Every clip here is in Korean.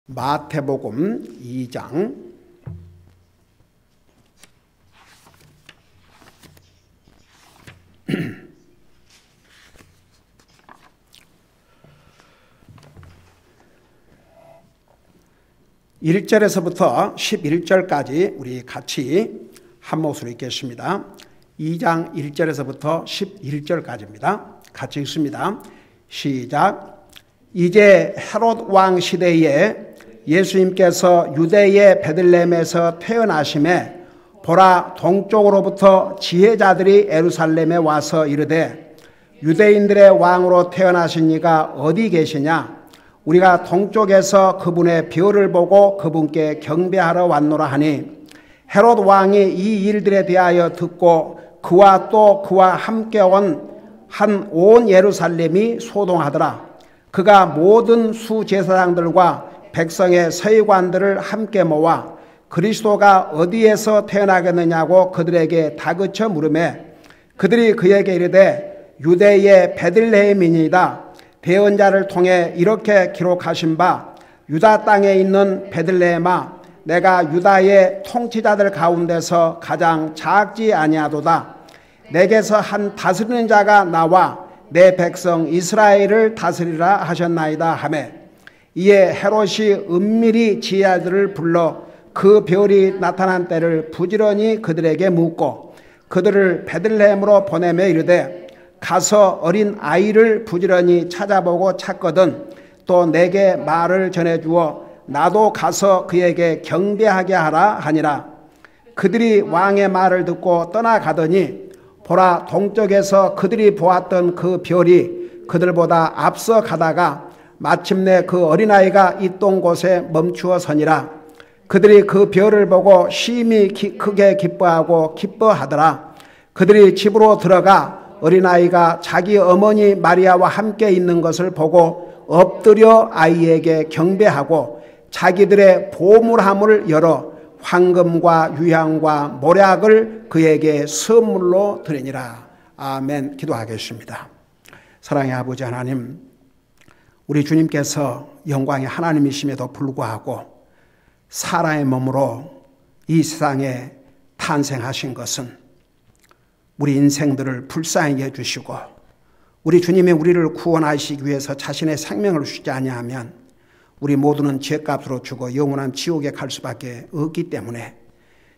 마태복음 2장 1절에서부터 11절까지 우리 같이 한 목소리 읽겠습니다. 2장 1절에서부터 11절까지입니다. 같이 읽습니다. 시작. 이제 헤롯 왕 시대에 예수님께서 유대의 베들레헴에서 태어나심에 보라, 동쪽으로부터 지혜자들이 예루살렘에 와서 이르되 유대인들의 왕으로 일어나신 이가 어디 계시냐? 우리가 동쪽에서 그분의 별을 보고 그분께 경배하러 왔노라 하니, 헤롯 왕이 이 일들에 대하여 듣고 그와 또 그와 함께 온 온 예루살렘이 소동하더라. 그가 모든 수제사장들과 백성의 서기관들을 함께 모아 그리스도가 어디에서 태어나겠느냐고 그들에게 다그쳐 물으매, 그들이 그에게 이르되 유대의 베들레헴이니이다. 배운 자를 통해 이렇게 기록하신 바, 유다 땅에 있는 베들레헴아, 내가 유다의 통치자들 가운데서 가장 작지 아니하도다. 내게서 한 다스리는 자가 나와 내 백성 이스라엘을 다스리라 하셨나이다 하매, 이에 헤롯이 은밀히 지혜자들을 불러 그 별이 나타난 때를 부지런히 그들에게 묻고 그들을 베들레헴으로 보내며 이르되, 가서 어린 아이를 부지런히 찾아보고 찾거든 또 내게 말을 전해주어 나도 가서 그에게 경배하게 하라 하니라. 그들이 왕의 말을 듣고 떠나가더니 보라, 동쪽에서 그들이 보았던 그 별이 그들보다 앞서 가다가 마침내 그 어린아이가 있던 곳에 멈추어 서니라. 그들이 그 별을 보고 심히 크게 기뻐하고 기뻐하더라. 그들이 집으로 들어가 어린아이가 자기 어머니 마리아와 함께 있는 것을 보고 엎드려 아이에게 경배하고 자기들의 보물함을 열어 황금과 유향과 모략을 그에게 선물로 드리니라. 아멘. 기도하겠습니다. 사랑의 아버지 하나님, 우리 주님께서 영광의 하나님이심에도 불구하고 사람의 몸으로 이 세상에 탄생하신 것은 우리 인생들을 불쌍히 해주시고, 우리 주님이 우리를 구원하시기 위해서 자신의 생명을 주지 아니하면 우리 모두는 죄값으로 죽어 영원한 지옥에 갈 수밖에 없기 때문에,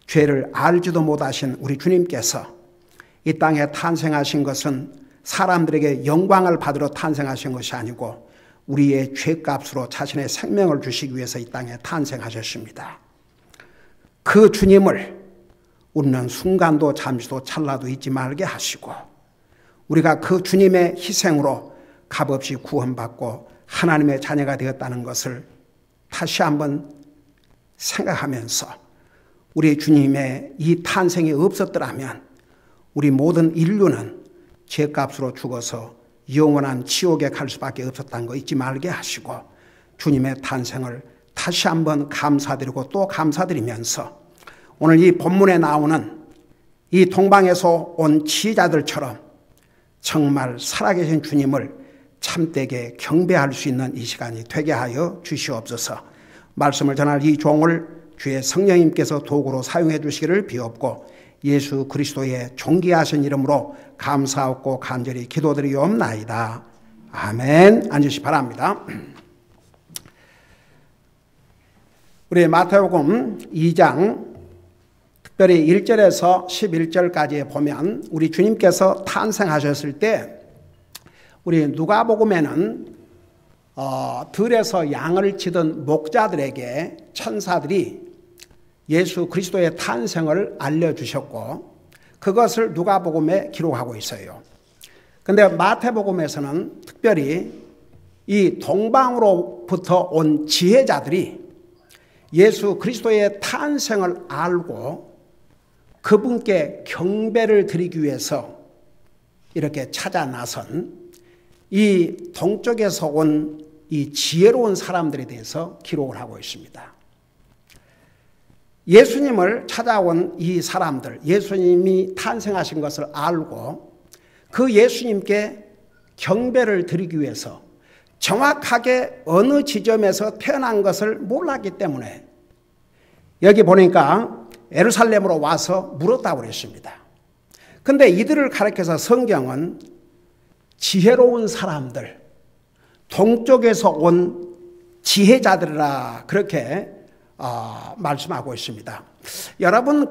죄를 알지도 못하신 우리 주님께서 이 땅에 탄생하신 것은 사람들에게 영광을 받으러 탄생하신 것이 아니고 우리의 죄값으로 자신의 생명을 주시기 위해서 이 땅에 탄생하셨습니다. 그 주님을 우리는 순간도 잠시도 찰나도 잊지 말게 하시고, 우리가 그 주님의 희생으로 값없이 구원받고 하나님의 자녀가 되었다는 것을 다시 한번 생각하면서, 우리 주님의 이 탄생이 없었더라면 우리 모든 인류는 죄값으로 죽어서 영원한 지옥에 갈 수밖에 없었다는 거 잊지 말게 하시고, 주님의 탄생을 다시 한번 감사드리고 또 감사드리면서 오늘 이 본문에 나오는 이 동방에서 온 지혜자들처럼 정말 살아계신 주님을 참되게 경배할 수 있는 이 시간이 되게 하여 주시옵소서. 말씀을 전할 이 종을 주의 성령님께서 도구로 사용해 주시기를 비옵고 예수 그리스도의 존귀하신 이름으로 감사하고 간절히 기도드리옵나이다. 아멘. 앉으시기 바랍니다. 우리 마태복음 2장 특별히 1절에서 11절까지 보면 우리 주님께서 탄생하셨을 때 우리 누가복음에는 들에서 양을 치던 목자들에게 천사들이 예수 그리스도의 탄생을 알려주셨고 그것을 누가복음에 기록하고 있어요. 그런데 마태복음에서는 특별히 이 동방으로부터 온 지혜자들이 예수 그리스도의 탄생을 알고 그분께 경배를 드리기 위해서 이렇게 찾아 나선 이 동쪽에서 온 이 지혜로운 사람들에 대해서 기록을 하고 있습니다. 예수님을 찾아온 이 사람들, 예수님이 탄생하신 것을 알고 그 예수님께 경배를 드리기 위해서 정확하게 어느 지점에서 태어난 것을 몰랐기 때문에 여기 보니까 예루살렘으로 와서 물었다고 그랬습니다. 근데 이들을 가리켜서 성경은 지혜로운 사람들, 동쪽에서 온 지혜자들이라 그렇게 말씀하고 있습니다. 여러분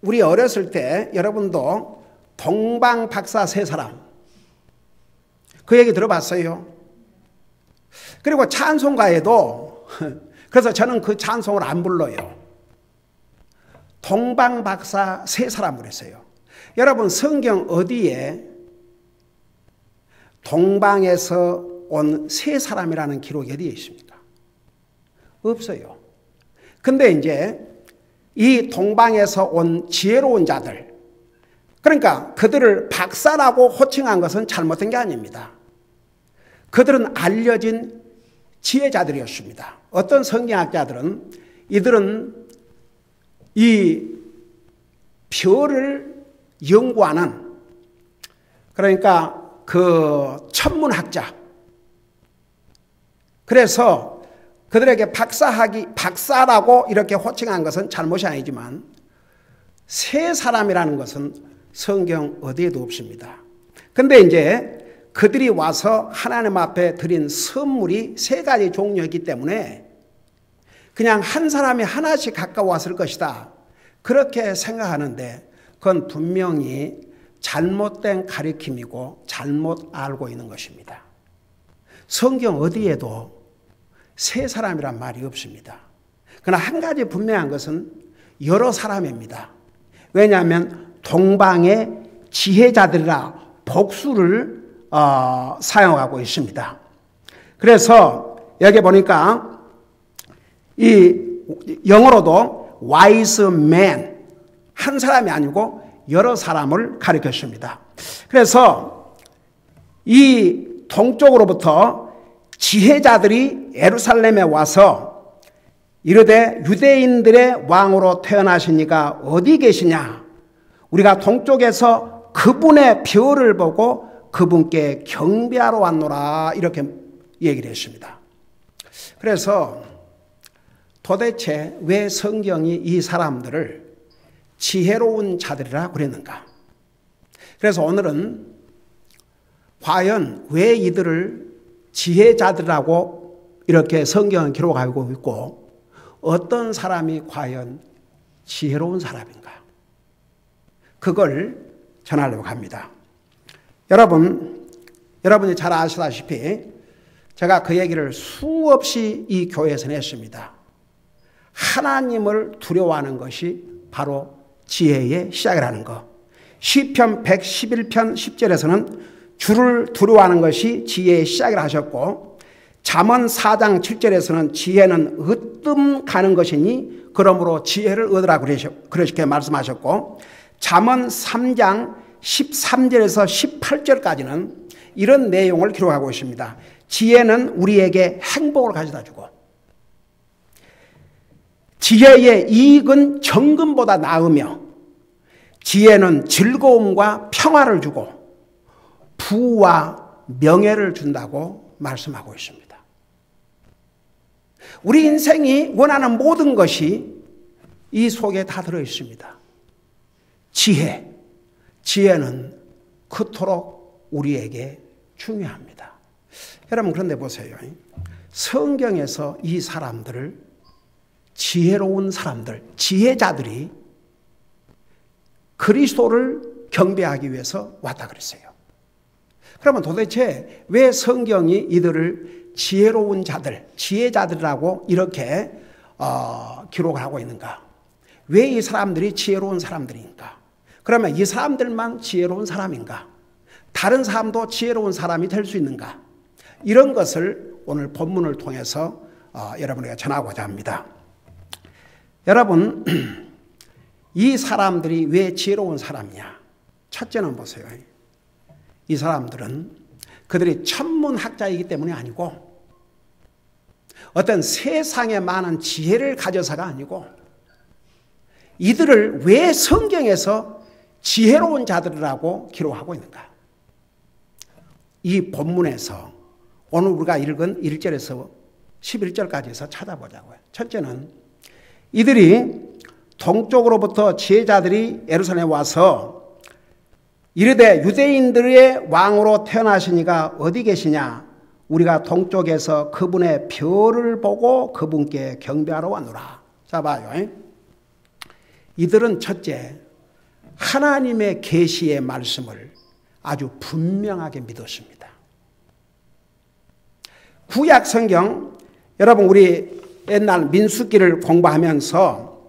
우리 어렸을 때 여러분도 동방 박사 세 사람 그 얘기 들어봤어요? 그리고 찬송가에도 그래서 저는 그 찬송을 안 불러요. 동방 박사 세 사람 그랬어요. 여러분 성경 어디에 동방에서 온 세 사람이라는 기록이 어디에 있습니까? 없어요. 근데 이제 이 동방에서 온 지혜로운 자들, 그러니까 그들을 박사라고 호칭한 것은 잘못된 게 아닙니다. 그들은 알려진 지혜자들이었습니다. 어떤 성경학자들은 이들은 이 별을 연구하는, 그러니까 그 천문학자, 그래서 그들에게 박사라고 이렇게 호칭한 것은 잘못이 아니지만 세 사람이라는 것은 성경 어디에도 없습니다. 근데 이제 그들이 와서 하나님 앞에 드린 선물이 세 가지 종류였기 때문에 그냥 한 사람이 하나씩 가까웠을 것이다, 그렇게 생각하는데 그건 분명히 잘못된 가르침이고 잘못 알고 있는 것입니다. 성경 어디에도 세 사람이란 말이 없습니다. 그러나 한 가지 분명한 것은 여러 사람입니다. 왜냐하면 동방의 지혜자들이라 복수를 사용하고 있습니다. 그래서 여기 보니까 이 영어로도 wise man, 한 사람이 아니고 여러 사람을 가리켰습니다. 그래서 이 동쪽으로부터 지혜자들이 예루살렘에 와서 이르되 유대인들의 왕으로 태어나시니까 어디 계시냐? 우리가 동쪽에서 그분의 별을 보고 그분께 경배하러 왔노라, 이렇게 얘기를 했습니다. 그래서 도대체 왜 성경이 이 사람들을 지혜로운 자들이라 그랬는가? 그래서 오늘은 과연 왜 이들을 지혜자들이라고 이렇게 성경은 기록하고 있고 어떤 사람이 과연 지혜로운 사람인가? 그걸 전하려고 합니다. 여러분이 잘 아시다시피 제가 그 얘기를 수없이 이 교회에서 했습니다. 하나님을 두려워하는 것이 바로 지혜의 시작이라는 것. 시편 111편 10절에서는 주를 두려워하는 것이 지혜의 시작이라 하셨고, 잠언 4장 7절에서는 지혜는 으뜸 가는 것이니 그러므로 지혜를 얻으라 그렇게 말씀하셨고, 잠언 3장 13절에서 18절까지는 이런 내용을 기록하고 있습니다. 지혜는 우리에게 행복을 가져다 주고, 지혜의 이익은 정금보다 나으며, 지혜는 즐거움과 평화를 주고 부와 명예를 준다고 말씀하고 있습니다. 우리 인생이 원하는 모든 것이 이 속에 다 들어 있습니다. 지혜는 그토록 우리에게 중요합니다. 여러분, 그런데 보세요. 성경에서 이 사람들을 지혜로운 사람들, 지혜자들이 그리스도를 경배하기 위해서 왔다 그랬어요. 그러면 도대체 왜 성경이 이들을 지혜로운 자들, 지혜자들이라고 이렇게 기록을 하고 있는가? 왜 이 사람들이 지혜로운 사람들인가? 그러면 이 사람들만 지혜로운 사람인가? 다른 사람도 지혜로운 사람이 될 수 있는가? 이런 것을 오늘 본문을 통해서 여러분에게 전하고자 합니다. 여러분, 이 사람들이 왜 지혜로운 사람이냐? 첫째는 보세요. 이 사람들은 그들이 천문학자이기 때문이 아니고 어떤 세상에 많은 지혜를 가져서가 아니고 이들을 왜 성경에서 지혜로운 자들이라고 기록하고 있는가? 이 본문에서 오늘 우리가 읽은 1절에서 11절까지에서 찾아보자고요. 첫째는 이들이 동쪽으로부터 지혜자들이 예루살렘에 와서 이르되 유대인들의 왕으로 태어나신 이가 어디 계시냐? 우리가 동쪽에서 그분의 별을 보고 그분께 경배하러 왔노라. 자 봐요. 이들은 첫째, 하나님의 계시의 말씀을 아주 분명하게 믿었습니다. 구약 성경, 여러분 우리 옛날 민수기를 공부하면서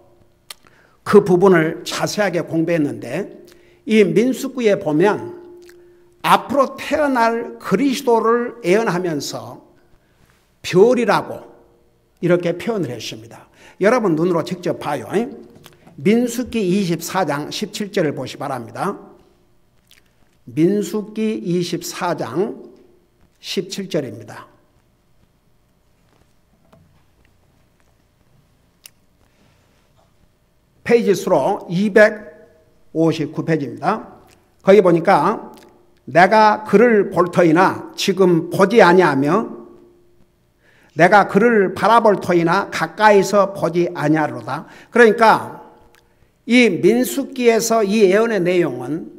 그 부분을 자세하게 공부했는데, 이 민수기에 보면 앞으로 태어날 그리스도를 예언하면서 별이라고 이렇게 표현을 했습니다. 여러분 눈으로 직접 봐요. 민수기 24장 17절을 보시 바랍니다. 민수기 24장 17절입니다. 페이지 수로 259페이지입니다. 거기 보니까 내가 그를 볼 터이나 지금 보지 아니하며 내가 그를 바라볼 터이나 가까이서 보지 아니하리로다. 그러니까 이 민수기에서 이 예언의 내용은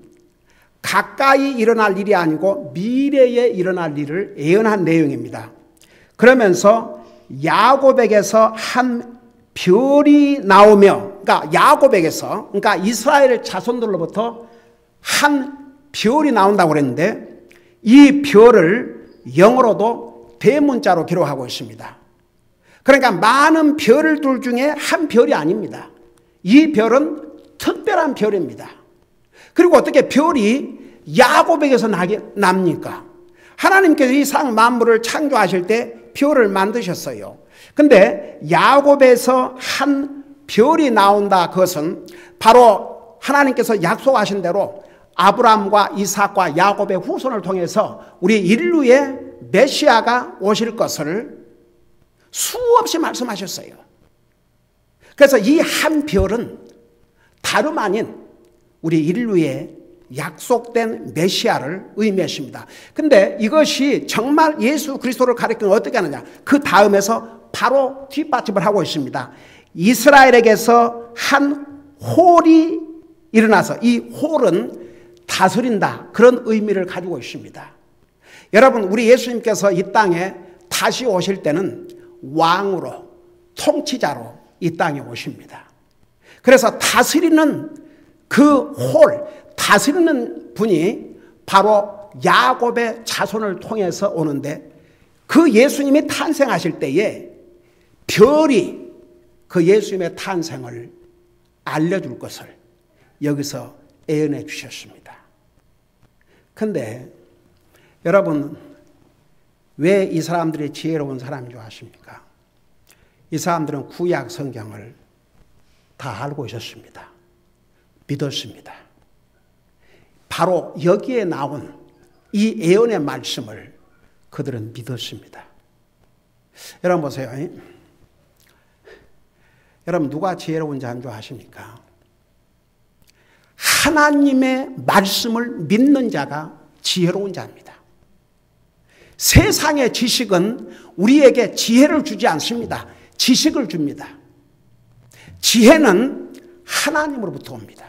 가까이 일어날 일이 아니고 미래에 일어날 일을 예언한 내용입니다. 그러면서 야곱에게서 한 별이 나오며, 그러니까 야곱에게서, 그러니까 이스라엘 자손들로부터 한 별이 나온다고 그랬는데, 이 별을 영어로도 대문자로 기록하고 있습니다. 그러니까 많은 별들 중에 한 별이 아닙니다. 이 별은 특별한 별입니다. 그리고 어떻게 별이 야곱에게서 납니까? 하나님께서 이 상 만물을 창조하실 때 별을 만드셨어요. 근데 야곱에서 한 별이 나온다, 그것은 바로 하나님께서 약속하신 대로 아브라함과 이삭과 야곱의 후손을 통해서 우리 인류의 메시아가 오실 것을 수없이 말씀하셨어요. 그래서 이 한 별은 다름 아닌 우리 인류의 약속된 메시아를 의미했습니다. 근데 이것이 정말 예수 그리스도를 가리키는 어떻게 하느냐? 그 다음에서 바로 뒷받침을 하고 있습니다. 이스라엘에게서 한 홀이 일어나서, 이 홀은 다스린다, 그런 의미를 가지고 있습니다. 여러분, 우리 예수님께서 이 땅에 다시 오실 때는 왕으로, 통치자로 이 땅에 오십니다. 그래서 다스리는 그 홀, 다스리는 분이 바로 야곱의 자손을 통해서 오는데, 그 예수님이 탄생하실 때에 별이 그 예수님의 탄생을 알려줄 것을 여기서 예언해 주셨습니다. 그런데 여러분, 왜 이 사람들이 지혜로운 사람인 줄 아십니까? 이 사람들은 구약 성경을 다 알고 있었습니다. 믿었습니다. 바로 여기에 나온 이 예언의 말씀을 그들은 믿었습니다. 여러분 보세요. 여러분 누가 지혜로운 자인 줄 아십니까? 하나님의 말씀을 믿는 자가 지혜로운 자입니다. 세상의 지식은 우리에게 지혜를 주지 않습니다. 지식을 줍니다. 지혜는 하나님으로부터 옵니다.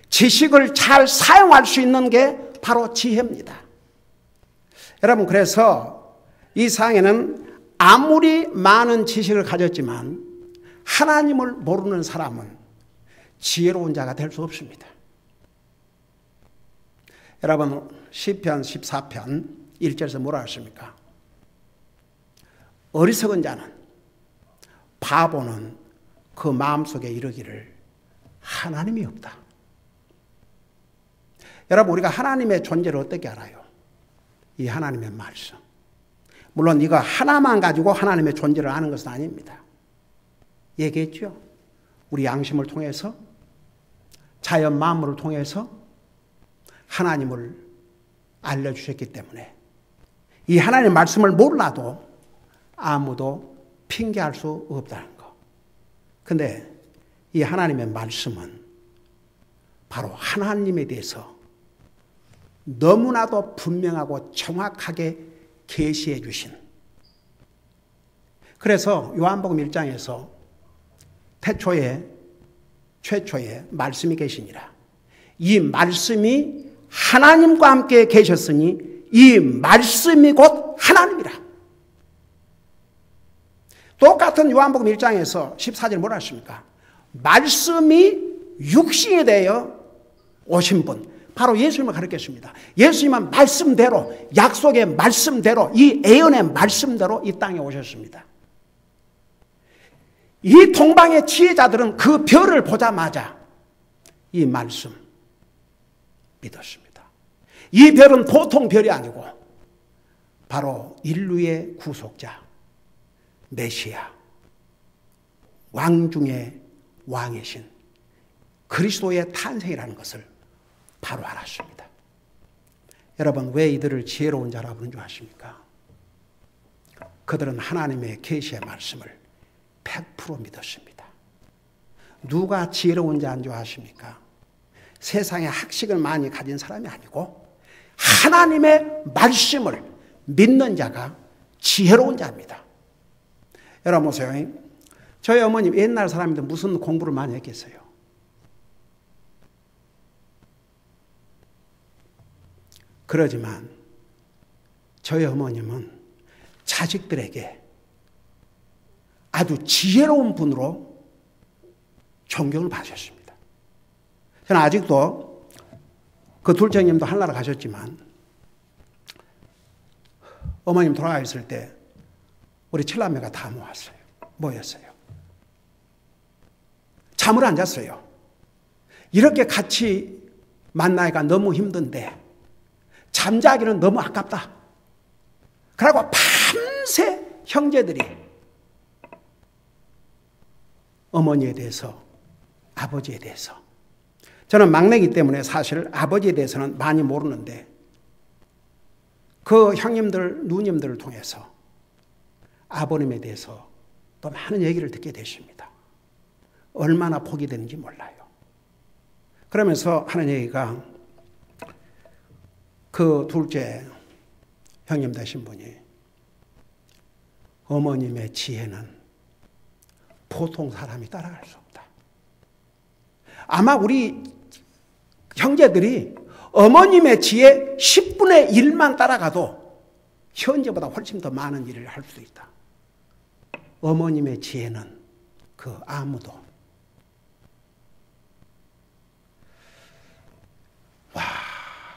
지식을 잘 사용할 수 있는 게 바로 지혜입니다. 여러분, 그래서 이 세상에는 아무리 많은 지식을 가졌지만 하나님을 모르는 사람은 지혜로운 자가 될 수 없습니다. 여러분, 시편 14편 1절에서 뭐라 하십니까? 어리석은 자는, 바보는 그 마음속에 이르기를 하나님이 없다. 여러분, 우리가 하나님의 존재를 어떻게 알아요? 이 하나님의 말씀. 물론 이거 하나만 가지고 하나님의 존재를 아는 것은 아닙니다. 얘기했죠? 우리 양심을 통해서, 자연 만물을 통해서 하나님을 알려주셨기 때문에 이 하나님의 말씀을 몰라도 아무도 핑계할 수 없다는 거. 근데 이 하나님의 말씀은 바로 하나님에 대해서 너무나도 분명하고 정확하게 계시해 주신. 그래서 요한복음 1장에서 최초에 말씀이 계시니라. 이 말씀이 하나님과 함께 계셨으니 이 말씀이 곧 하나님이라. 똑같은 요한복음 1장에서 14절 뭐라 하십니까? 말씀이 육신이 되어 오신 분, 바로 예수님을 가리켰습니다. 예수님은 말씀대로, 약속의 말씀대로, 이 예언의 말씀대로 이 땅에 오셨습니다. 이 동방의 지혜자들은 그 별을 보자마자 이 말씀 믿었습니다. 이 별은 보통 별이 아니고 바로 인류의 구속자, 메시아, 왕 중의 왕이신 그리스도의 탄생이라는 것을 바로 알았습니다. 여러분, 왜 이들을 지혜로운 자라 부르는 줄 아십니까? 그들은 하나님의 계시의 말씀을 100% 믿었습니다. 누가 지혜로운 자인 줄 아십니까? 세상에 학식을 많이 가진 사람이 아니고 하나님의 말씀을 믿는 자가 지혜로운 자입니다. 여러분 보세요. 저희 어머님 옛날 사람인데 무슨 공부를 많이 했겠어요? 그러지만 저희 어머님은 자식들에게 아주 지혜로운 분으로 존경을 받으셨습니다. 저는 아직도 그 둘째 형님도 한나라 가셨지만 어머님 돌아가 있을 때 우리 칠남매가 다 모였어요. 잠을 안 잤어요. 이렇게 같이 만나기가 너무 힘든데 잠자기는 너무 아깝다. 그러고 밤새 형제들이 어머니에 대해서, 아버지에 대해서, 저는 막내이기 때문에 사실 아버지에 대해서는 많이 모르는데 그 형님들, 누님들을 통해서 아버님에 대해서 또 많은 얘기를 듣게 되십니다. 얼마나 복이 되는지 몰라요. 그러면서 하는 얘기가 그 둘째 형님 되신 분이 어머님의 지혜는 보통 사람이 따라갈 수 없다. 아마 우리 형제들이 어머님의 지혜 10분의 1만 따라가도 현재보다 훨씬 더 많은 일을 할 수 있다. 어머님의 지혜는 그 아무도.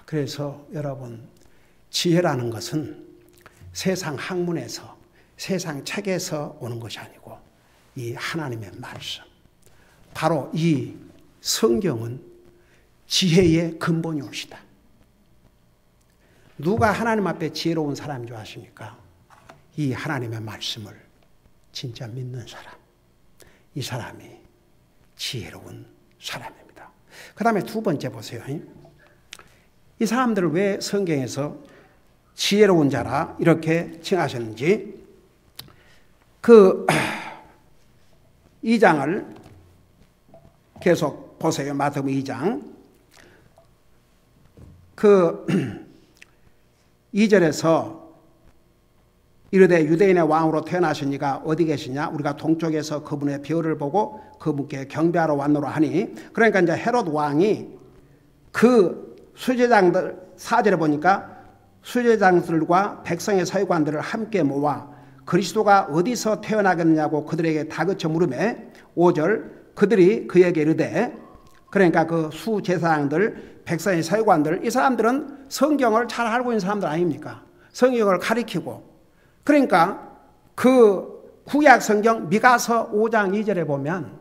그래서 여러분, 지혜라는 것은 세상 학문에서, 세상 책에서 오는 것이 아니고 이 하나님의 말씀, 바로 이 성경은 지혜의 근본이 옵시다. 누가 하나님 앞에 지혜로운 사람인 줄 아십니까? 이 하나님의 말씀을 진짜 믿는 사람. 이 사람이 지혜로운 사람입니다. 그 다음에 두 번째 보세요. 이 사람들을 왜 성경에서 지혜로운 자라 이렇게 칭하셨는지, 그 2장을 계속 보세요. 마태복음 2장. 그 2절에서 이르되 유대인의 왕으로 태어나신 이가 어디 계시냐? 우리가 동쪽에서 그분의 별을 보고 그분께 경배하러 왔노라 하니, 그러니까 이제 헤롯 왕이 그 수제장들, 4절에 보니까 수제장들과 백성의 서기관들을 함께 모아 그리스도가 어디서 태어나겠느냐고 그들에게 다그쳐 물으매, 5절 그들이 그에게 이르되, 그러니까 그 수제사장들, 백성의 서기관들, 이 사람들은 성경을 잘 알고 있는 사람들 아닙니까? 성경을 가리키고, 그러니까 그 구약 성경 미가서 5장 2절에 보면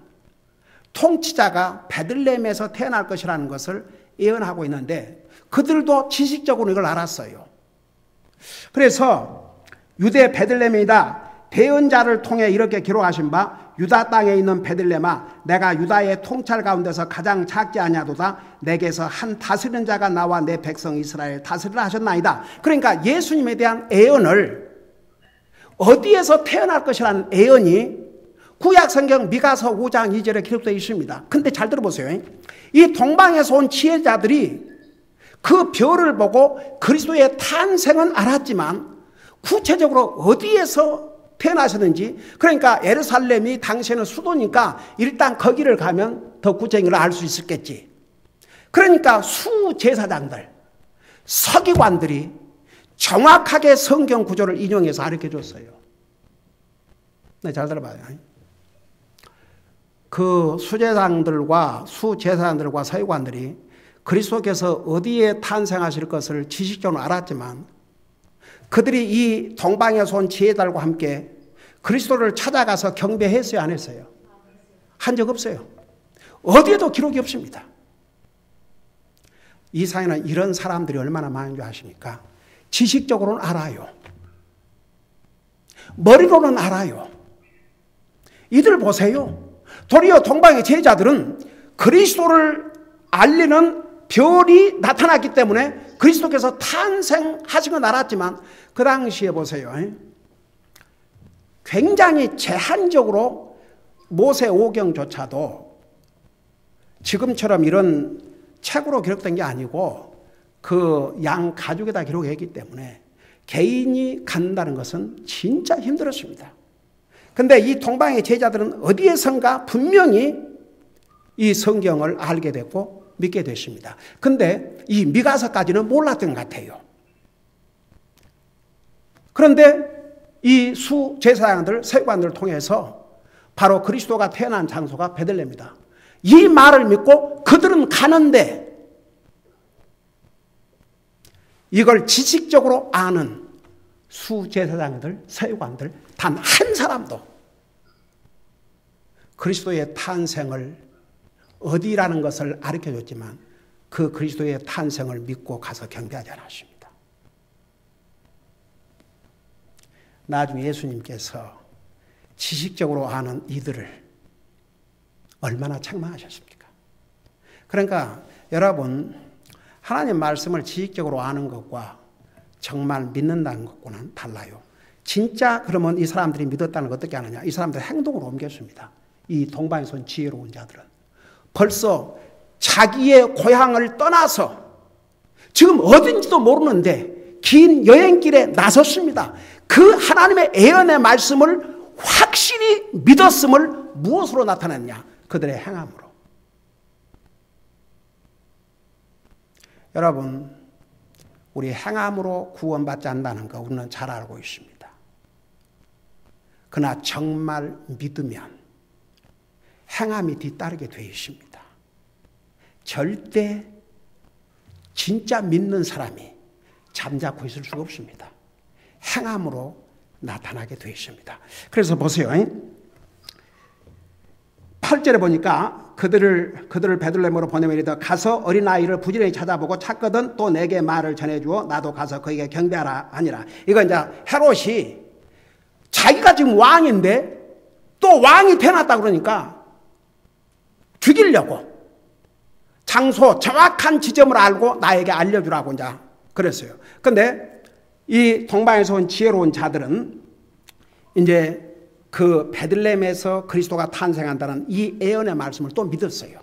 통치자가 베들레헴에서 태어날 것이라는 것을 예언하고 있는데 그들도 지식적으로 이걸 알았어요. 그래서 유대 베들레헴이다. 대언자를 통해 이렇게 기록하신 바, 유다 땅에 있는 베들레헴아, 내가 유다의 통찰 가운데서 가장 작지 아니하도다. 내게서 한 다스리는 자가 나와 내 백성 이스라엘 다스리라 하셨나이다. 그러니까 예수님에 대한 예언을, 어디에서 태어날 것이라는 예언이 구약 성경 미가서 5장 2절에 기록되어 있습니다. 근데 잘 들어보세요. 이 동방에서 온 지혜자들이 그 별을 보고 그리스도의 탄생은 알았지만 구체적으로 어디에서 태어나셨는지, 그러니까 예루살렘이 당시에는 수도니까 일단 거기를 가면 더 구체적인 걸 알 수 있었겠지. 그러니까 수제사장들, 서기관들이 정확하게 성경 구조를 인용해서 가르쳐줬어요. 네, 잘 들어봐요. 그 수제사장들과 서기관들이 그리스도께서 어디에 탄생하실 것을 지식적으로 알았지만 그들이 이 동방에서 온 지혜들과 함께 그리스도를 찾아가서 경배했어요, 안 했어요? 한 적 없어요. 어디에도 기록이 없습니다. 이 사회는 이런 사람들이 얼마나 많은 줄 아십니까? 지식적으로는 알아요. 머리로는 알아요. 이들 보세요. 도리어 동방의 제자들은 그리스도를 알리는 별이 나타났기 때문에 그리스도께서 탄생하신 건 알았지만 그 당시에 보세요. 굉장히 제한적으로 모세 오경조차도 지금처럼 이런 책으로 기록된 게 아니고 그 양 가죽에다 기록했기 때문에 개인이 갖는다는 것은 진짜 힘들었습니다. 근데 이 동방의 제자들은 어디에선가 분명히 이 성경을 알게 됐고 믿게 됐습니다. 근데 이 미가서까지는 몰랐던 것 같아요. 그런데 이 수제사장들, 서기관들을 통해서 바로 그리스도가 태어난 장소가 베들레헴이다. 이 말을 믿고 그들은 가는데 이걸 지식적으로 아는 수제사장들, 서기관들 단 한 사람도 그리스도의 탄생을 어디라는 것을 가르쳐줬지만 그 그리스도의 탄생을 믿고 가서 경배하지 않았습니다. 나중에 예수님께서 지식적으로 아는 이들을 얼마나 책망하셨습니까? 그러니까 여러분, 하나님 말씀을 지식적으로 아는 것과 정말 믿는다는 것과는 달라요. 진짜 그러면 이 사람들이 믿었다는 걸 어떻게 하느냐? 이 사람들 행동으로 옮겼습니다. 이 동방에서 온 지혜로운 자들은 벌써 자기의 고향을 떠나서 지금 어딘지도 모르는데 긴 여행길에 나섰습니다. 그 하나님의 예언의 말씀을 확실히 믿었음을 무엇으로 나타냈냐? 그들의 행함으로. 여러분, 우리 행함으로 구원받지 않는다는 거 우리는 잘 알고 있습니다. 그러나 정말 믿으면 행함이 뒤따르게 되어 있습니다. 절대 진짜 믿는 사람이 잠자코 있을 수가 없습니다. 행함으로 나타나게 되어 있습니다. 그래서 보세요. 8절에 보니까 그들을 베들레헴으로 보내며 이르되 가서 어린아이를 부지런히 찾아보고 찾거든 또 내게 말을 전해주어 나도 가서 그에게 경배하라 하니라. 이거 이제 헤롯이 자기가 지금 왕인데 또 왕이 태어났다 그러니까 죽이려고 장소 정확한 지점을 알고 나에게 알려주라고 이제 그랬어요. 근데 이 동방에서 온 지혜로운 자들은 이제 그 베들레헴에서 그리스도가 탄생한다는 이 예언의 말씀을 또 믿었어요.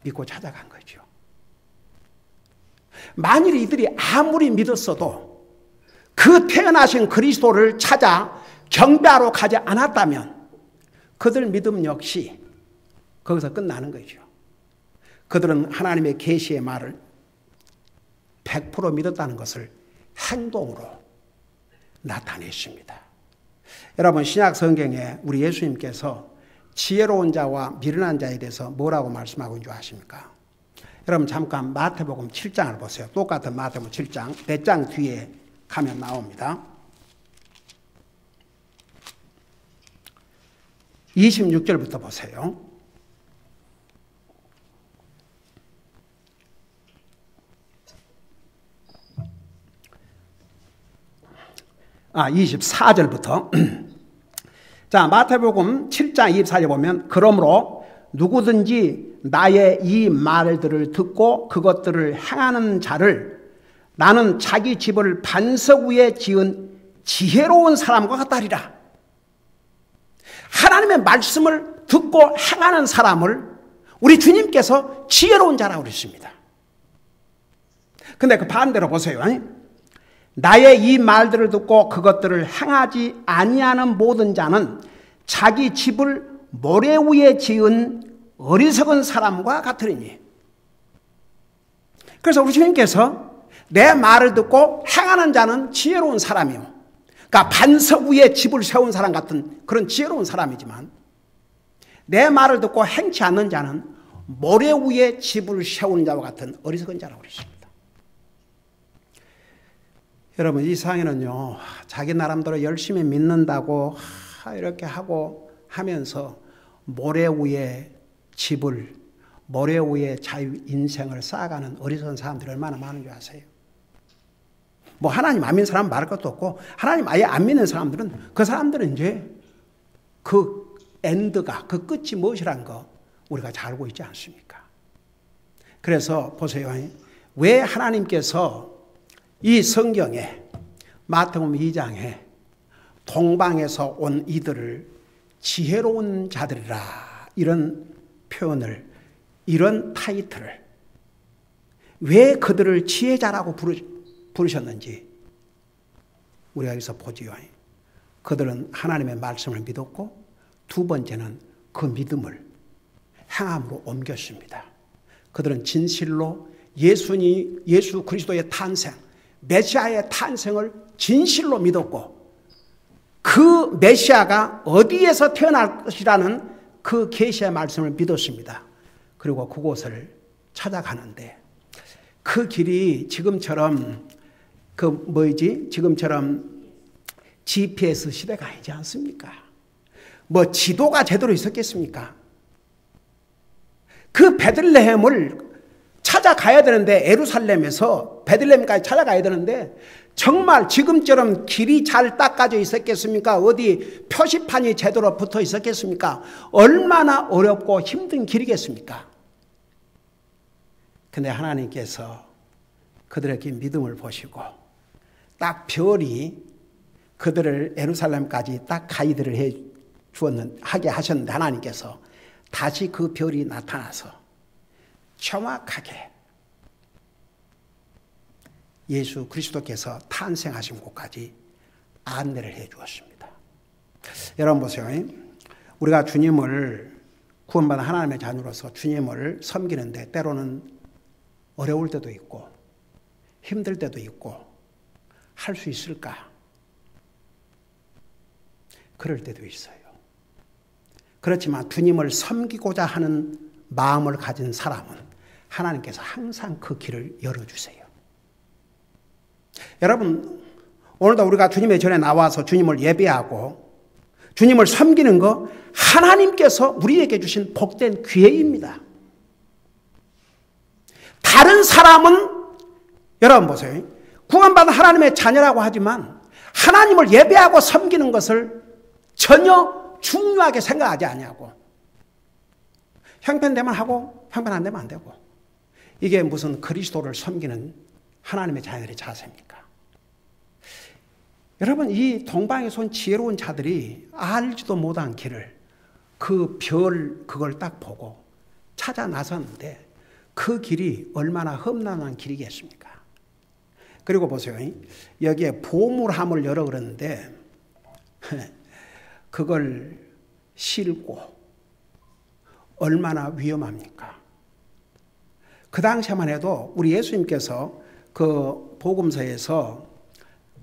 믿고 찾아간 거죠. 만일 이들이 아무리 믿었어도 그 태어나신 그리스도를 찾아 경배하러 가지 않았다면 그들 믿음 역시 거기서 끝나는 거죠. 그들은 하나님의 계시의 말을 100% 믿었다는 것을 행동으로 나타냈습니다. 여러분, 신약 성경에 우리 예수님께서 지혜로운 자와 미련한 자에 대해서 뭐라고 말씀하고 있는 줄 아십니까? 여러분 잠깐 마태복음 7장을 보세요. 똑같은 마태복음 7장, 몇 장 뒤에 가면 나옵니다. 26절부터 보세요. 24절부터 자, 마태복음 7장 24절 보면 그러므로 누구든지 나의 이 말들을 듣고 그것들을 행하는 자를 나는 자기 집을 반석 위에 지은 지혜로운 사람과 같다리라. 하나님의 말씀을 듣고 행하는 사람을 우리 주님께서 지혜로운 자라고 그랬습니다. 근데 그 반대로 보세요. 나의 이 말들을 듣고 그것들을 행하지 아니하는 모든 자는 자기 집을 모래 위에 지은 어리석은 사람과 같으리니. 그래서 우리 주님께서 내 말을 듣고 행하는 자는 지혜로운 사람이요. 그러니까 반석 위에 집을 세운 사람 같은 그런 지혜로운 사람이지만, 내 말을 듣고 행치 않는 자는 모래 위에 집을 세우는 자와 같은 어리석은 자라고 그랬습니다. 여러분, 이 세상에는요, 자기 나름대로 열심히 믿는다고 이렇게 하고 하면서 모래 위에 집을, 모래 위에 자유 인생을 쌓아가는 어리석은 사람들이 얼마나 많은 줄 아세요? 뭐 하나님 안 믿는 사람 말할 것도 없고, 하나님 아예 안 믿는 사람들은, 그 사람들은 이제 그 엔드가, 그 끝이 무엇이라는 거 우리가 잘 알고 있지 않습니까? 그래서 보세요. 왜 하나님께서 이 성경에 마태복음 2장에 동방에서 온 이들을 지혜로운 자들이라, 이런 표현을, 이런 타이틀을, 왜 그들을 지혜자라고 부르셨는지 우리가 여기서 보지요. 그들은 하나님의 말씀을 믿었고, 두 번째는 그 믿음을 행함으로 옮겼습니다. 그들은 진실로 예수 그리스도의 탄생, 메시아의 탄생을 진실로 믿었고, 그 메시아가 어디에서 태어날 것이라는 그 계시의 말씀을 믿었습니다. 그리고 그곳을 찾아가는데, 그 길이 지금처럼 지금처럼 GPS 시대가 아니지 않습니까? 뭐 지도가 제대로 있었겠습니까? 그 베들레헴을 찾아가야 되는데, 예루살렘에서 베들레헴까지 찾아가야 되는데, 정말 지금처럼 길이 잘 닦아져 있었겠습니까? 어디 표시판이 제대로 붙어 있었겠습니까? 얼마나 어렵고 힘든 길이겠습니까? 근데 하나님께서 그들에게 믿음을 보시고, 딱 별이 그들을 예루살렘까지 딱 가이드를 하게 하셨는데, 하나님께서 다시 그 별이 나타나서 정확하게 예수 그리스도께서 탄생하신 곳까지 안내를 해 주었습니다. 여러분 보세요. 우리가 주님을, 구원받은 하나님의 자녀로서 주님을 섬기는데 때로는 어려울 때도 있고 힘들 때도 있고, 할 수 있을까? 그럴 때도 있어요. 그렇지만 주님을 섬기고자 하는 마음을 가진 사람은 하나님께서 항상 그 길을 열어주세요. 여러분, 오늘도 우리가 주님의 전에 나와서 주님을 예배하고 주님을 섬기는 거, 하나님께서 우리에게 주신 복된 기회입니다. 다른 사람은, 여러분 보세요, 구원받은 하나님의 자녀라고 하지만 하나님을 예배하고 섬기는 것을 전혀 중요하게 생각하지 않냐고. 형편되면 하고 형편 안 되면 안 되고. 이게 무슨 그리스도를 섬기는 하나님의 자녀들의 자세입니까? 여러분, 이 동방에서 온 지혜로운 자들이 알지도 못한 길을, 그 별 그걸 딱 보고 찾아 나섰는데, 그 길이 얼마나 험난한 길이겠습니까? 그리고 보세요. 여기에 보물함을 열어 그러는데 그걸 싣고 얼마나 위험합니까? 그 당시만 해도 우리 예수님께서 그 복음서에서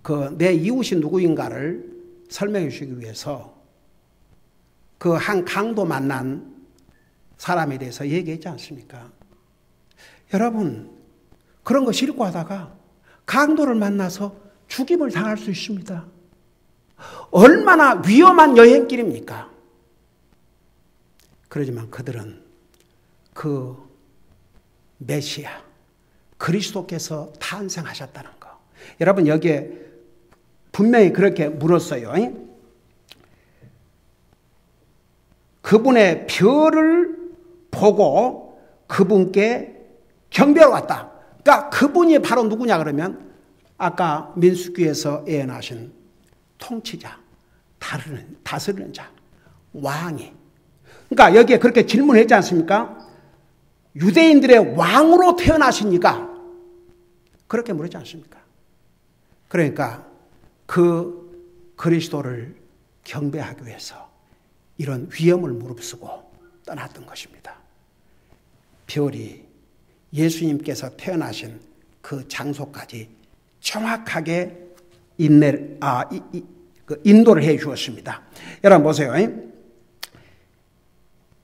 그 내 이웃이 누구인가를 설명해 주시기 위해서 그 한 강도 만난 사람에 대해서 얘기했지 않습니까? 여러분, 그런 거 싣고 하다가 강도를 만나서 죽임을 당할 수 있습니다. 얼마나 위험한 여행길입니까? 그러지만 그들은 그 메시아, 그리스도께서 탄생하셨다는 거. 여러분, 여기에 분명히 그렇게 물었어요. 그분의 별을 보고 그분께 경배하러 왔다. 그러니까 그분이 바로 누구냐 그러면, 아까 민수기에서 예언하신 통치자, 다스리는 자, 왕이. 그러니까 여기에 그렇게 질문했지 않습니까? 유대인들의 왕으로 태어나시니까 그렇게 물었지 않습니까? 그러니까 그 그리스도를 경배하기 위해서 이런 위험을 무릅쓰고 떠났던 것입니다. 별이 예수님께서 태어나신 그 장소까지 정확하게 인도를 해 주었습니다. 여러분 보세요.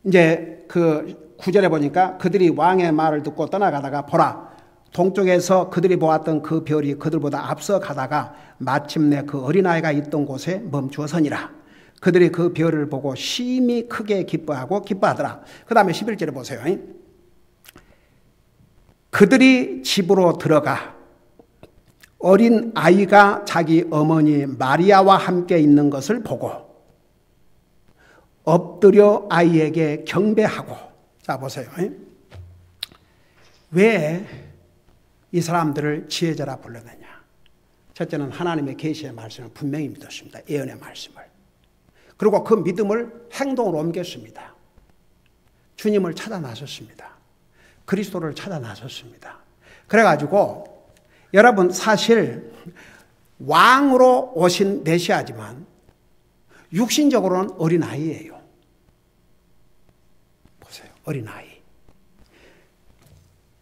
이제 그 9절에 보니까 그들이 왕의 말을 듣고 떠나가다가 보라, 동쪽에서 그들이 보았던 그 별이 그들보다 앞서 가다가 마침내 그 어린아이가 있던 곳에 멈추어서니라. 그들이 그 별을 보고 심히 크게 기뻐하더라. 그 다음에 11절에 보세요. 그들이 집으로 들어가 어린 아이가 자기 어머니 마리아와 함께 있는 것을 보고 엎드려 아이에게 경배하고. 자 보세요. 왜 이 사람들을 지혜자라 불렀느냐? 첫째는 하나님의 계시의 말씀을 분명히 믿었습니다. 예언의 말씀을. 그리고 그 믿음을 행동으로 옮겼습니다. 주님을 찾아 나섰습니다. 그리스도를 찾아 나섰습니다. 그래가지고 여러분 사실 왕으로 오신 메시아지만 육신적으로는 어린아이예요. 보세요. 어린아이.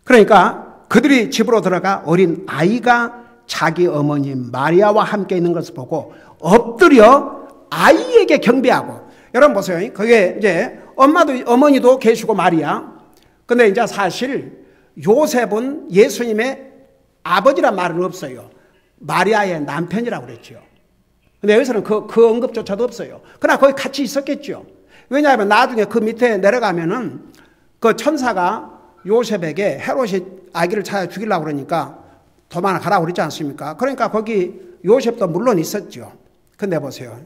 그러니까 그들이 집으로 들어가 어린아이가 자기 어머니 마리아와 함께 있는 것을 보고 엎드려 아이에게 경배하고. 여러분 보세요. 거기에 이제 어머니도 계시고 마리아. 근데 이제 사실 요셉은 예수님의 아버지란 말은 없어요. 마리아의 남편이라고 그랬죠. 근데 여기서는 그 언급조차도 없어요. 그러나 거기 같이 있었겠죠. 왜냐하면 나중에 그 밑에 내려가면은 그 천사가 요셉에게 헤롯이 아기를 찾아 죽이려고 그러니까 도망가라고 그러지 않습니까? 그러니까 거기 요셉도 물론 있었죠. 근데 보세요.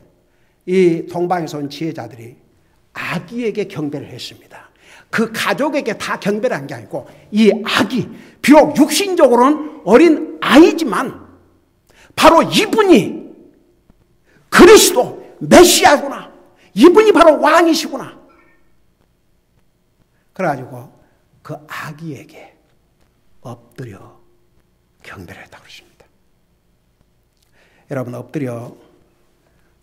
이 동방에서 온 지혜자들이 아기에게 경배를 했습니다. 그 가족에게 다 경배를 한 게 아니고 이 아기, 비록 육신적으로는 어린 아이지만 바로 이분이 그리스도 메시아구나. 이분이 바로 왕이시구나. 그래가지고 그 아기에게 엎드려 경배를 했다고 그러십니다. 여러분 엎드려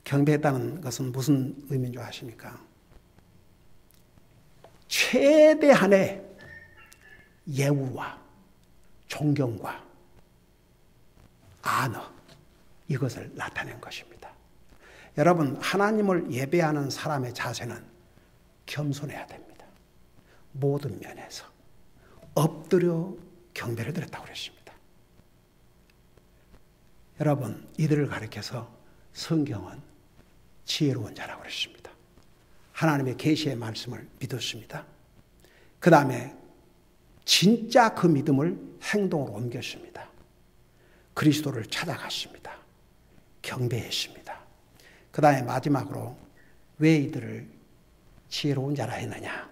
경배했다는 것은 무슨 의미인 줄 아십니까? 최대한의 예우와 존경과 안어 이것을 나타낸 것입니다. 여러분 하나님을 예배하는 사람의 자세는 겸손해야 됩니다. 모든 면에서 엎드려 경배를 드렸다고 그랬습니다. 여러분 이들을 가리켜서 성경은 지혜로운 자라고 그랬습니다. 하나님의 계시의 말씀을 믿었습니다. 그 다음에 진짜 그 믿음을 행동으로 옮겼습니다. 그리스도를 찾아갔습니다. 경배했습니다. 그 다음에 마지막으로 왜 이들을 지혜로운 자라 했느냐?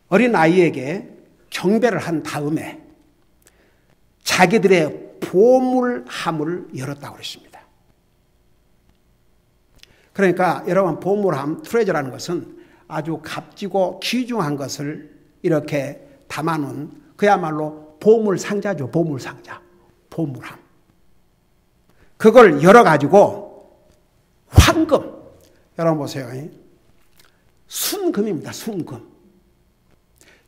어린 아이에게 경배를 한 다음에 자기들의 보물함을 열었다고 그랬습니다. 그러니까 여러분 보물함, 트레저라는 것은 아주 값지고 귀중한 것을 이렇게 담아놓은 그야말로 보물상자죠. 보물상자. 보물함. 그걸 열어가지고 황금. 여러분 보세요. 순금입니다. 순금.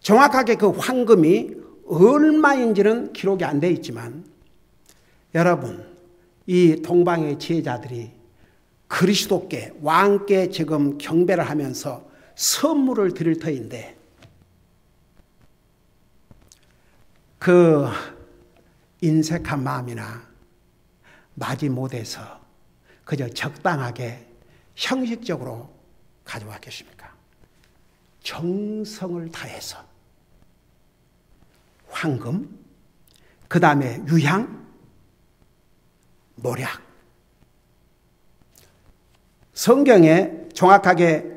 정확하게 그 황금이 얼마인지는 기록이 안 돼 있지만 여러분 이 동방의 지혜자들이 그리스도께 왕께 지금 경배를 하면서 선물을 드릴 터인데 그 인색한 마음이나 마지못해서 그저 적당하게 형식적으로 가져왔겠습니까? 정성을 다해서 황금, 그 다음에 유향, 모략. 성경에 정확하게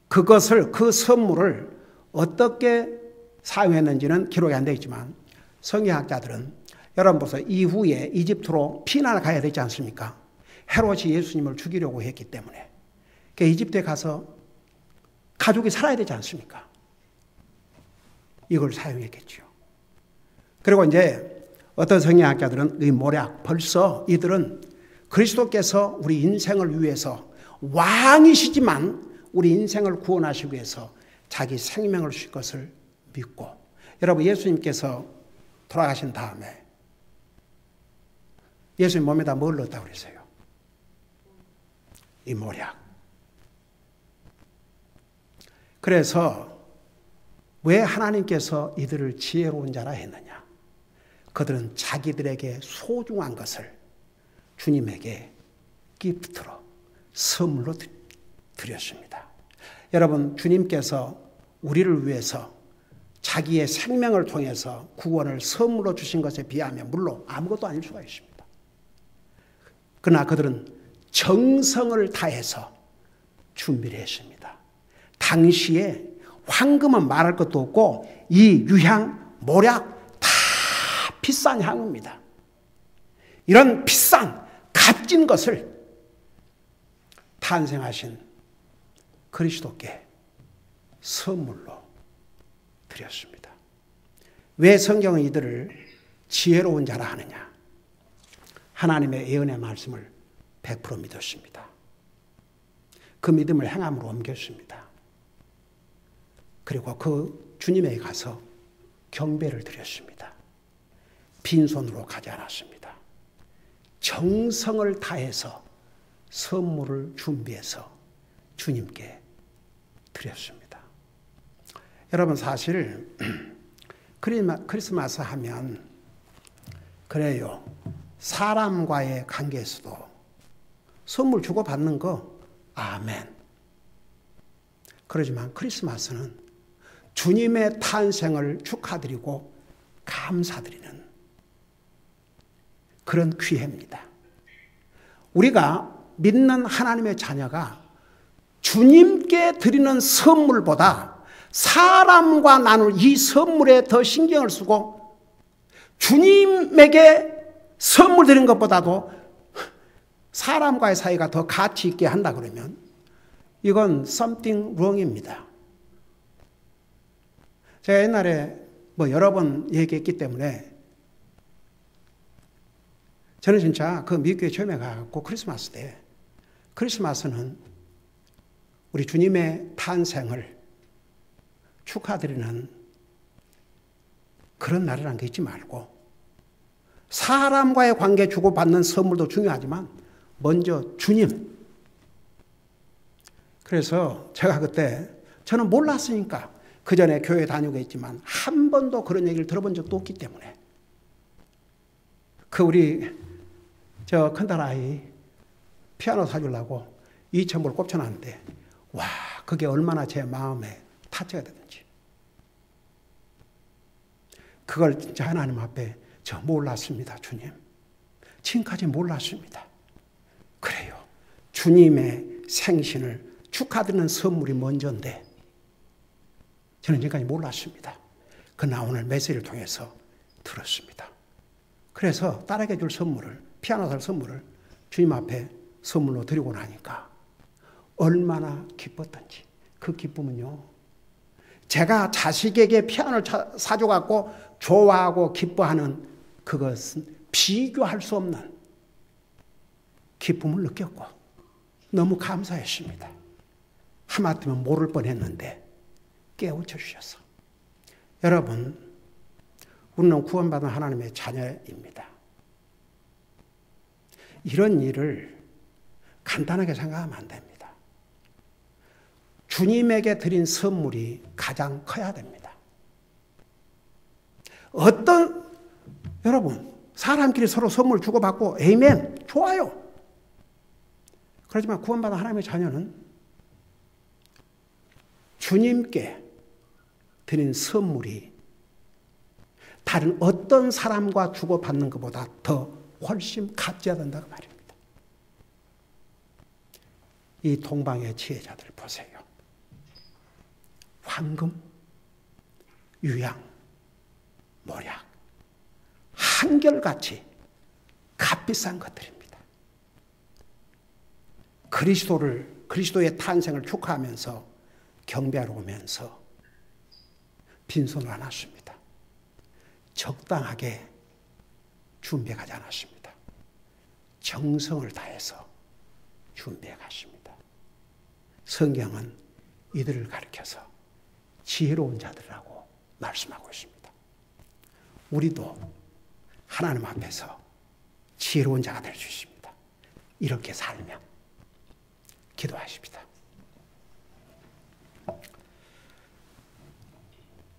그것을, 그 선물을 어떻게 사용했는지는 기록이 안 되어 있지만 성경학자들은 여러분 보세요. 이후에 이집트로 피난을 가야 되지 않습니까? 헤롯이 예수님을 죽이려고 했기 때문에 이집트에 가서 가족이 살아야 되지 않습니까? 이걸 사용했겠죠. 그리고 이제 어떤 성경학자들은 이 모략, 벌써 이들은 그리스도께서 우리 인생을 위해서 왕이시지만 우리 인생을 구원하시기 위해서 자기 생명을 주실 것을 믿고, 여러분 예수님께서 돌아가신 다음에 예수님 몸에다 뭘 넣었다고 그랬어요? 이 모략. 그래서 왜 하나님께서 이들을 지혜로운 자라 했느냐? 그들은 자기들에게 소중한 것을 주님에게 기프트로, 선물로 드렸습니다. 여러분, 주님께서 우리를 위해서 자기의 생명을 통해서 구원을 선물로 주신 것에 비하면 물론 아무것도 아닐 수가 있습니다. 그러나 그들은 정성을 다해서 준비를 했습니다. 당시에 황금은 말할 것도 없고 이 유향, 모략 다 비싼 향입니다. 이런 비싼 값진 것을 탄생하신 그리스도께 선물로 드렸습니다. 왜 성경은 이들을 지혜로운 자라 하느냐? 하나님의 예언의 말씀을 100% 믿었습니다. 그 믿음을 행함으로 옮겼습니다. 그리고 그 주님에게 가서 경배를 드렸습니다. 빈손으로 가지 않았습니다. 정성을 다해서 선물을 준비해서 주님께 드렸습니다. 여러분, 사실 크리스마스 하면 그래요. 사람과의 관계에서도 선물 주고받는 거 아멘. 그러지만 크리스마스는 주님의 탄생을 축하드리고 감사드리는 그런 기회입니다. 우리가 믿는 하나님의 자녀가 주님께 드리는 선물보다 사람과 나눌 이 선물에 더 신경을 쓰고 주님에게 선물 드리는 것보다도 사람과의 사이가 더 가치 있게 한다 그러면 이건 something wrong입니다. 제가 옛날에 여러 번 얘기했기 때문에 저는 진짜 그 미국에 처음에 가고 크리스마스 때, 크리스마스는 우리 주님의 탄생을 축하드리는 그런 날이라는 게 있지 말고 사람과의 관계 주고받는 선물도 중요하지만 먼저 주님. 그래서 제가 그때 저는 몰랐으니까 그 전에 교회 다니고 있지만 한 번도 그런 얘기를 들어본 적도 없기 때문에 그 우리 저 큰딸 아이 피아노 사주려고 2,000불 꼽쳐놨는데 와, 그게 얼마나 제 마음에 타치가 되든지 그걸 진짜 하나님 앞에 저 몰랐습니다, 주님. 지금까지 몰랐습니다. 그래요. 주님의 생신을 축하드리는 선물이 먼저인데 저는 지금까지 몰랐습니다. 그러나 오늘 메시지를 통해서 들었습니다. 그래서 딸에게 줄 선물을, 피아노 살 선물을 주님 앞에 선물로 드리고 나니까 얼마나 기뻤던지. 그 기쁨은요, 제가 자식에게 피아노를 사줘갖고 좋아하고 기뻐하는 그것은 비교할 수 없는 기쁨을 느꼈고 너무 감사했습니다. 하마터면 모를 뻔했는데 깨우쳐 주셔서. 여러분, 우리는 구원받은 하나님의 자녀입니다. 이런 일을 간단하게 생각하면 안 됩니다. 주님에게 드린 선물이 가장 커야 됩니다. 여러분, 사람끼리 서로 선물 주고받고 에이멘, 좋아요. 그렇지만 구원받은 하나님의 자녀는 주님께 드린 선물이 다른 어떤 사람과 주고받는 것보다 더 훨씬 값져야 된다고 말입니다. 이 동방의 지혜자들 보세요. 황금, 유향, 모략, 한결같이 값비싼 것들입니다. 그리스도의 탄생을 축하하면서 경배하러 오면서 빈손을 안 왔습니다. 적당하게 준비해 가지 않았습니다. 정성을 다해서 준비해 갔습니다. 성경은 이들을 가리켜서 지혜로운 자들이라고 말씀하고 있습니다. 우리도 하나님 앞에서 지혜로운 자가 될 수 있습니다. 이렇게 살면 기도하십시다.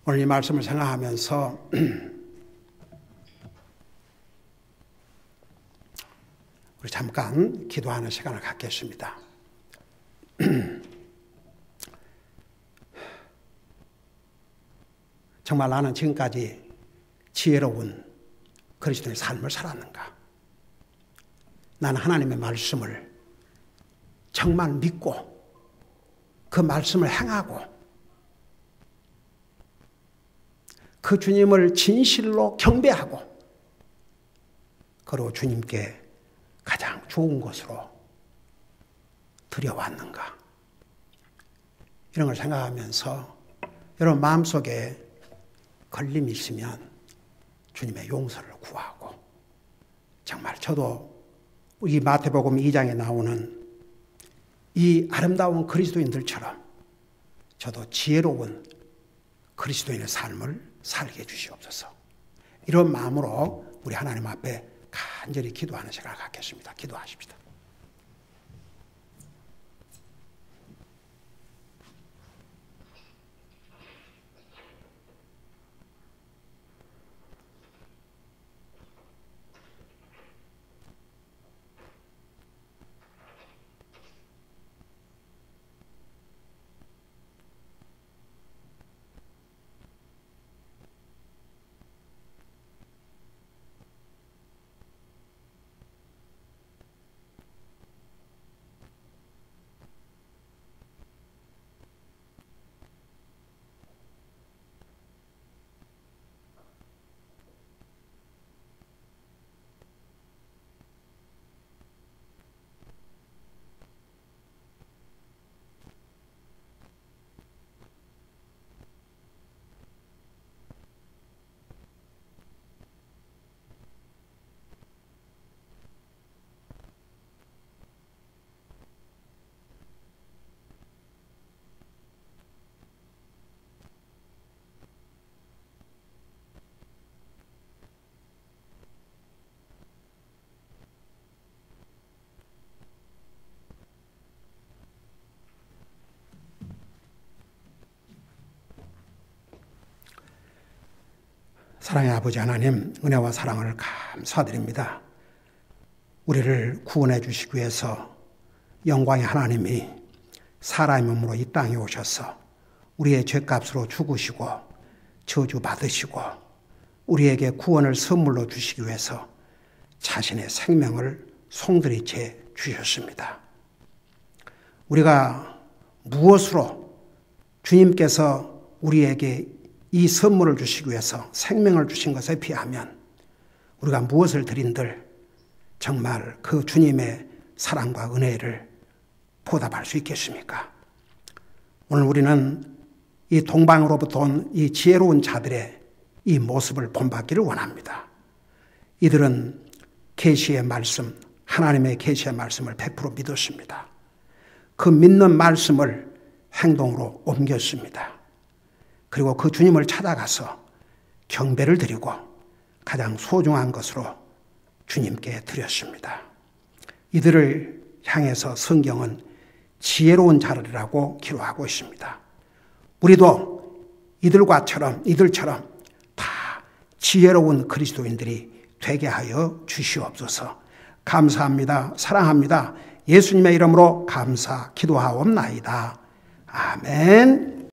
오늘 이 말씀을 생각하면서 우리 잠깐 기도하는 시간을 갖겠습니다. 정말 나는 지금까지 지혜로운 그리스도의 삶을 살았는가? 나는 하나님의 말씀을 정말 믿고 그 말씀을 행하고 그 주님을 진실로 경배하고 그리고 주님께 가장 좋은 것으로 드려왔는가? 이런 걸 생각하면서 여러분 마음속에 걸림이 있으면 주님의 용서를 구하고 정말 저도 이 마태복음 2장에 나오는 이 아름다운 그리스도인들처럼 저도 지혜로운 그리스도인의 삶을 살게 해주시옵소서. 이런 마음으로 우리 하나님 앞에 간절히 기도하는 시간을 갖겠습니다. 기도하십시다. 사랑의 아버지 하나님, 은혜와 사랑을 감사드립니다. 우리를 구원해 주시기 위해서 영광의 하나님이 사람의 몸으로 이 땅에 오셔서 우리의 죄값으로 죽으시고 저주받으시고 우리에게 구원을 선물로 주시기 위해서 자신의 생명을 송두리째 주셨습니다. 우리가 무엇으로 주님께서 우리에게 이 선물을 주시기 위해서 생명을 주신 것에 비하면 우리가 무엇을 드린들 정말 그 주님의 사랑과 은혜를 보답할 수 있겠습니까? 오늘 우리는 이 동방으로부터 온 이 지혜로운 자들의 이 모습을 본받기를 원합니다. 이들은 계시의 말씀, 하나님의 계시의 말씀을 100% 믿었습니다. 그 믿는 말씀을 행동으로 옮겼습니다. 그리고 그 주님을 찾아가서 경배를 드리고 가장 소중한 것으로 주님께 드렸습니다. 이들을 향해서 성경은 지혜로운 자들이라고 기록하고 있습니다. 우리도 이들처럼 다 지혜로운 그리스도인들이 되게 하여 주시옵소서. 감사합니다. 사랑합니다. 예수님의 이름으로 감사 기도하옵나이다. 아멘.